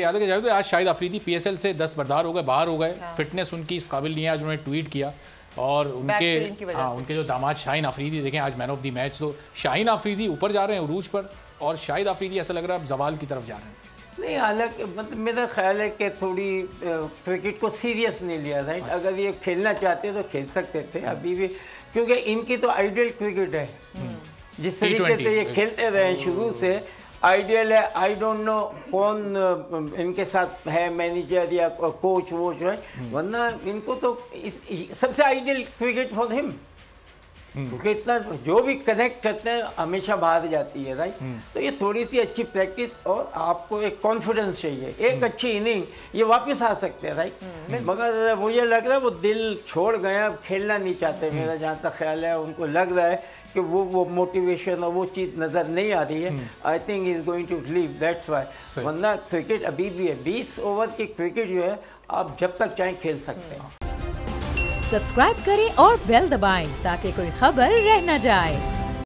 یاد ہے کہ آج شاہد آفریدی پی ایس ایل سے دستبردار ہو گئے، باہر ہو گئے، فٹنس ان کی اس قابل نہیں ہے. آج انہوں نے ٹویٹ کیا اور ان کے جو داماد شاہین آفریدی دیکھیں آج مین آف دی میچ. تو شاہین آفریدی اوپر جا رہے ہیں عروج پر اور شاہد آفریدی ایسا لگ رہا ہے اب زوال کی طرف جا رہے ہیں. نہیں، حالانکہ مطلب میرا خیال ہے کہ تھوڑی کرکٹ کو سیریس نہیں لیا رائٹ. اگر یہ کھیلنا چاہتے تو کھیل سکتے تھے ابھی بھی، کیونکہ ان کی تو آئیڈیل کرکٹ ہے. جس طریقے سے یہ کھیلتے رہے شروع سے آئیڈیل ہے. آئی ڈونٹ نو کون ان کے ساتھ ہے مینیجر یا کوچ ووچ ہے، ورنہ ان کو تو سب سے آئیڈیل کرکٹ فار ہم، کیونکہ اتنا جو بھی کنیکٹ کرتے ہیں ہمیشہ باہر جاتی ہے رائٹ. تو یہ تھوڑی سی اچھی پریکٹس اور آپ کو ایک کانفیڈنس چاہیے. ایک اچھی اننگ یہ واپس آ سکتے ہیں رائٹ. مگر مجھے لگ رہا ہے وہ دل چھوڑ گئے، اب کھیلنا نہیں چاہتے. میرا جہاں تک خیال ہے ان کو لگ رہا ہے کہ وہ موٹیویشن اور وہ چیز نظر نہیں آ رہی ہے. I think is going to leave, that's why. ورنہ کرکٹ ابھی بھی ہے، 20 اوور کی کرکٹ جو ہے آپ جب تک چاہیں کھیل سکتے ہیں. سبسکرائب کریں اور بیل دبائیں تاکہ کوئی خبر رہ نہ جائے.